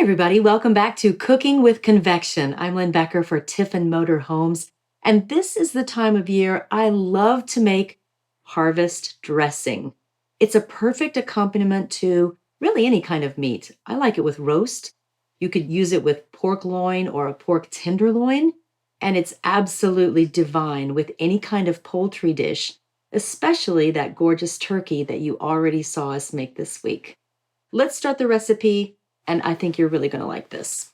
everybody, welcome back to Cooking with Convection. I'm Lynn Becker for Tiffin Motorhomes, and this is the time of year I love to make harvest dressing. It's a perfect accompaniment to really any kind of meat. I like it with roast. You could use it with pork loin or a pork tenderloin, and it's absolutely divine with any kind of poultry dish, especially that gorgeous turkey that you already saw us make this week. Let's start the recipe, and I think you're really going to like this.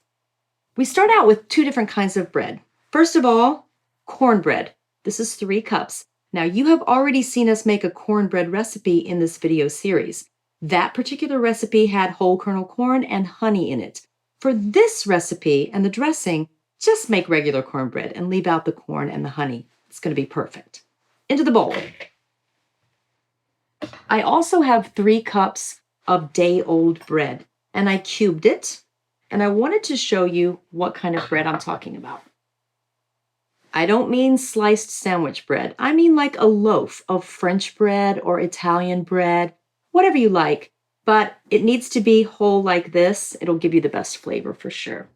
We start out with two different kinds of bread. First of all, cornbread. This is 3 cups. Now, you have already seen us make a cornbread recipe in this video series. That particular recipe had whole kernel corn and honey in it. For this recipe and the dressing, just make regular cornbread and leave out the corn and the honey. It's going to be perfect. Into the bowl. I also have 3 cups of day-old bread, and I cubed it, and I wanted to show you what kind of bread I'm talking about. I don't mean sliced sandwich bread. I mean like a loaf of French bread or Italian bread, whatever you like, but it needs to be whole like this. It'll give you the best flavor for sure.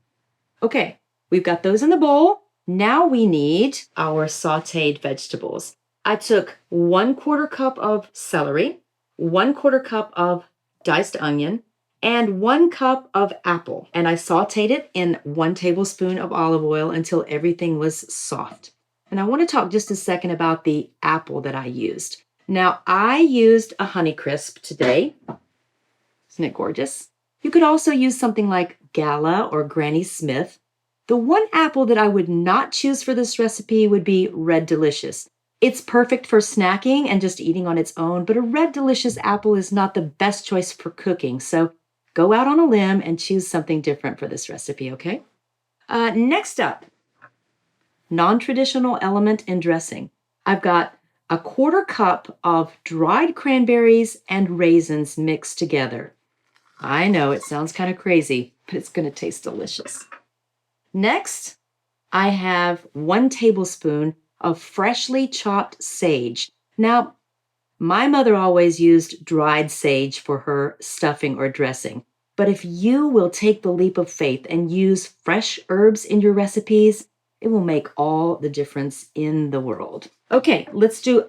Okay, we've got those in the bowl. Now we need our sautéed vegetables. I took 1/4 cup of celery, 1/4 cup of diced onion, and 1 cup of apple. And I sautéed it in 1 tablespoon of olive oil until everything was soft. And I want to talk just a second about the apple that I used. Now, I used a Honeycrisp today. Isn't it gorgeous? You could also use something like Gala or Granny Smith. The one apple that I would not choose for this recipe would be Red Delicious. It's perfect for snacking and just eating on its own, but a Red Delicious apple is not the best choice for cooking. So go out on a limb and choose something different for this recipe, okay? Next up, non-traditional element in dressing. I've got 1/4 cup of dried cranberries and raisins mixed together. I know it sounds kind of crazy, but it's going to taste delicious. Next, I have 1 tablespoon of freshly chopped sage. Now, my mother always used dried sage for her stuffing or dressing. But if you will take the leap of faith and use fresh herbs in your recipes, it will make all the difference in the world. Okay, let's do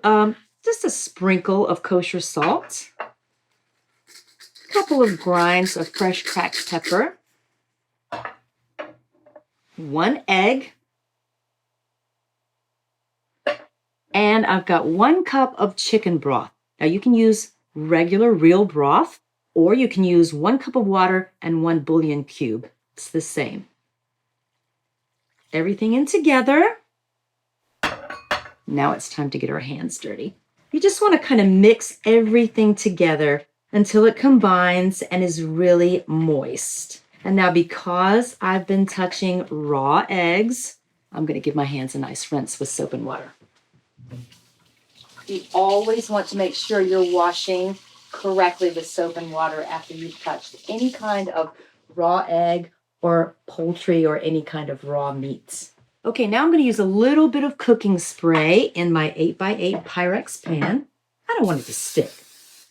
just a sprinkle of kosher salt, a couple of grinds of fresh cracked pepper, 1 egg, and I've got 1 cup of chicken broth. Now you can use regular real broth, or you can use 1 cup of water and 1 bouillon cube. It's the same. Everything in together. Now it's time to get our hands dirty. You just want to kind of mix everything together until it combines and is really moist. And now because I've been touching raw eggs, I'm going to give my hands a nice rinse with soap and water. You always want to make sure you're washing correctly with soap and water after you've touched any kind of raw egg or poultry or any kind of raw meats. Okay, now I'm going to use a little bit of cooking spray in my 8x8 Pyrex pan. I don't want it to stick,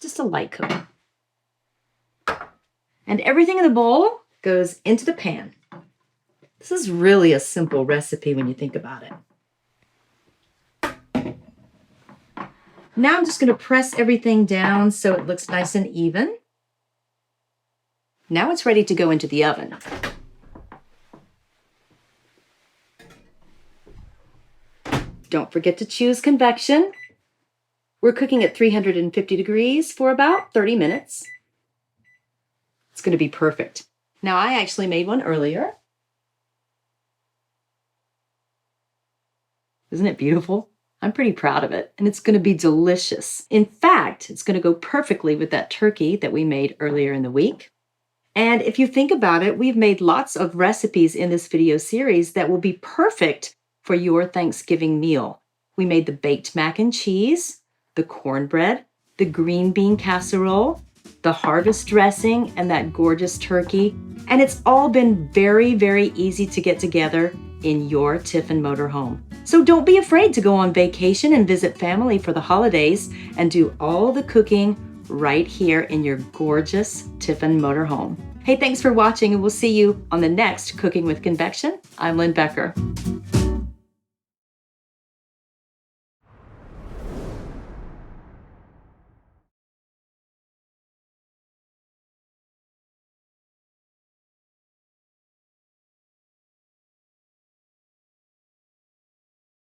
just a light coat. And everything in the bowl goes into the pan. This is really a simple recipe when you think about it. Now I'm just going to press everything down so it looks nice and even. Now it's ready to go into the oven. Don't forget to choose convection. We're cooking at 350 degrees for about 30 minutes. It's going to be perfect. Now I actually made one earlier. Isn't it beautiful? I'm pretty proud of it, and it's going to be delicious. In fact, it's going to go perfectly with that turkey that we made earlier in the week. And if you think about it, we've made lots of recipes in this video series that will be perfect for your Thanksgiving meal. We made the baked mac and cheese, the cornbread, the green bean casserole, the harvest dressing, and that gorgeous turkey. And it's all been very, very easy to get together in your Tiffin motorhome. So don't be afraid to go on vacation and visit family for the holidays and do all the cooking right here in your gorgeous Tiffin motorhome. Hey, thanks for watching, and we'll see you on the next Cooking with Convection. I'm Lynn Becker.